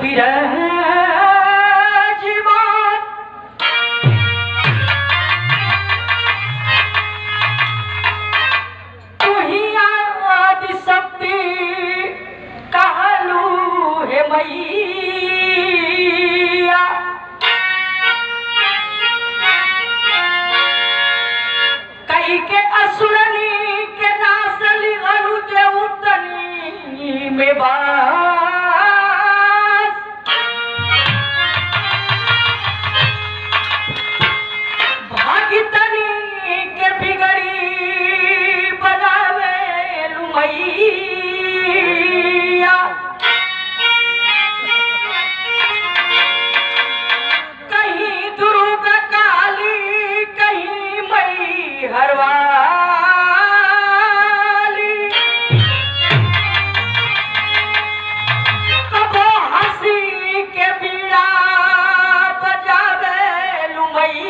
विराजमान तू ही आदि शक्ति कहलू है मैया कई के असुरनी के नासली गलू जे उतनी में बास भागितनी के बिगड़ी बनावे लुमैया कहीं दुर्गा काली कहीं मई हरवाली कबो हंसी के बीड़ा बजावे लुमैया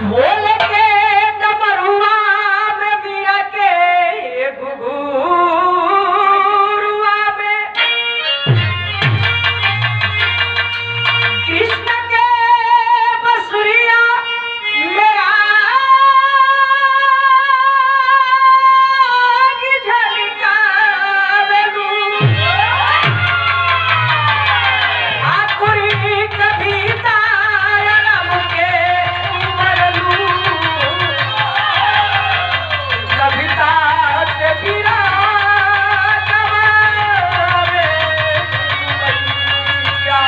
ढोल के डमरुआ में बीड़ा के घुघुरुआ में कृष्ण के बसुरिया मेरा झलकावेलू आखुरी कविता रम के उमरलू कविता से विराजमान मैया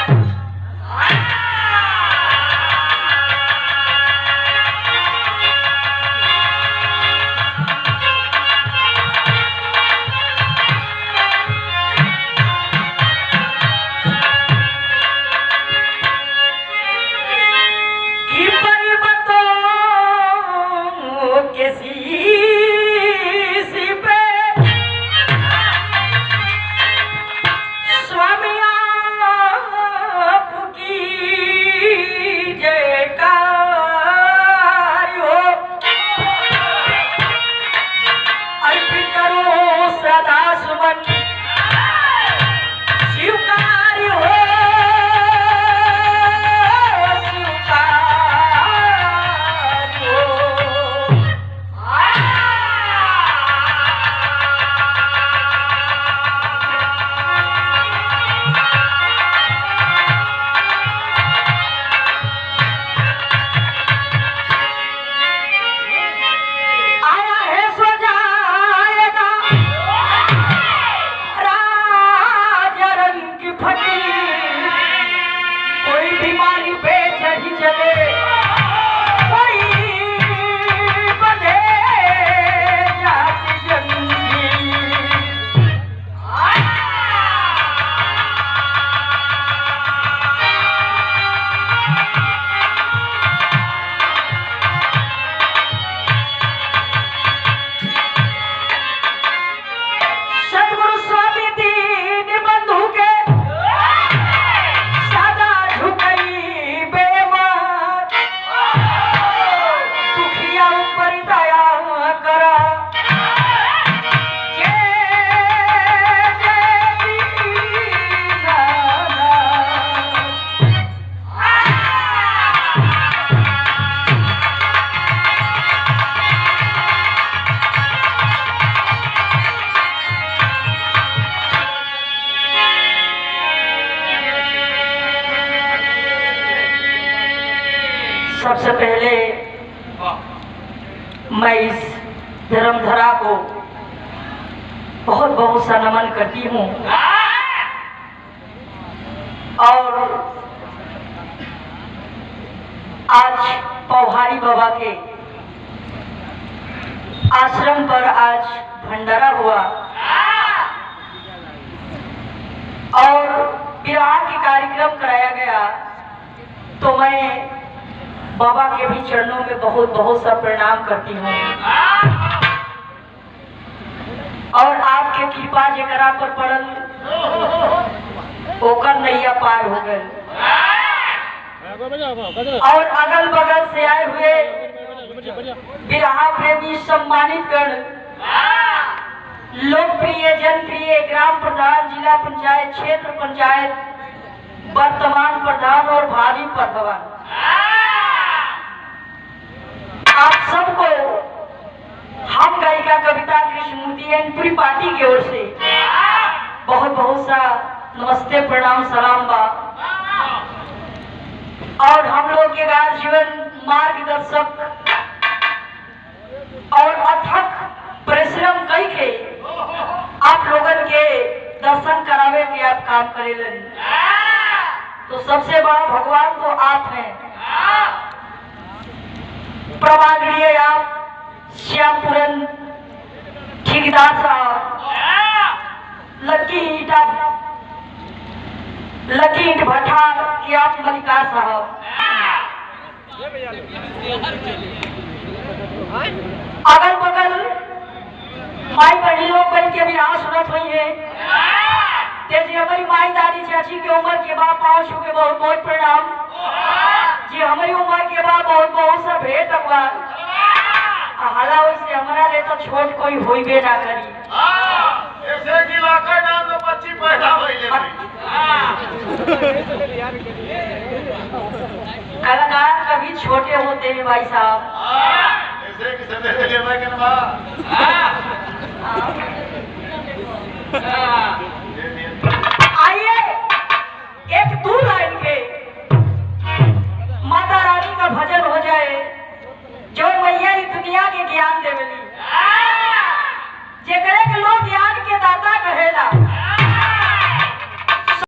की पर्वतों के शीश पे स्वामी आपकी जयकार हो अर्पित करो सदा सुमन स्वीकार हो स्वीकार हो आया है सो जाएगा राज रंग फटी कोई बीमारी पे चढ़ी चले कोई बंधे जाति जंगी सद्गुरु स्वामी दीन बंधु के सदा झुकई बेमत दुखिया ऊपर दया करा जय जय सबसे पहले मैं इस धर्मधरा को बहुत बहुत सा नमन करती हूँ और आज पौहारी बाबा के आश्रम पर आज भंडारा हुआ और विवाह के कार्यक्रम कराया गया तो मैं बाबा के भी चरणों में बहुत बहुत सा प्रणाम करती हूँ और आपके कृपा जरा पर पड़ल ओकर नैया पार हो गए और अगल बगल से आए हुए बिरहा प्रेमी सम्मानित गण लोकप्रिय जनप्रिय ग्राम प्रधान, जिला पंचायत, क्षेत्र पंचायत, वर्तमान प्रधान और भावी प्रधान, आप सबको हम गायिका कविता कृष्णमूर्ति एंड पूरी पार्टी की ओर से बहुत बहुत सा नमस्ते, प्रणाम, सलाम बा। और हम लोग के गाय जीवन मार्गदर्शक और अथक परिश्रम कई के आप लोगन के दर्शन करावे के आप काम करेलन, तो सबसे बड़ा भगवान तो आप हैं। प्रभागीय आप श्यामपुरन ठेकेदार साहब, लकी ईंट भट्टा के आप मलिकार साहब, अगल बगल माई बहनी लोग बन के भी यहाँ सुनत हुई है। तेजी हमारी माई दादी चाची की उम्र के बाद पाँव छू के बहुत बहुत प्रणाम जी। हमारी उम्र के बाद बहुत बहुत सा भेंट अखबार हाला वैसे हमारा ले तो छोट कोई होई बे ना करी। ऐसे की लाका नाम में बच्ची पैदा भइले कलाकार कभी छोटे होते हैं भाई साहब। ऐसे की सदे ले भाई के ना आइए एक दूर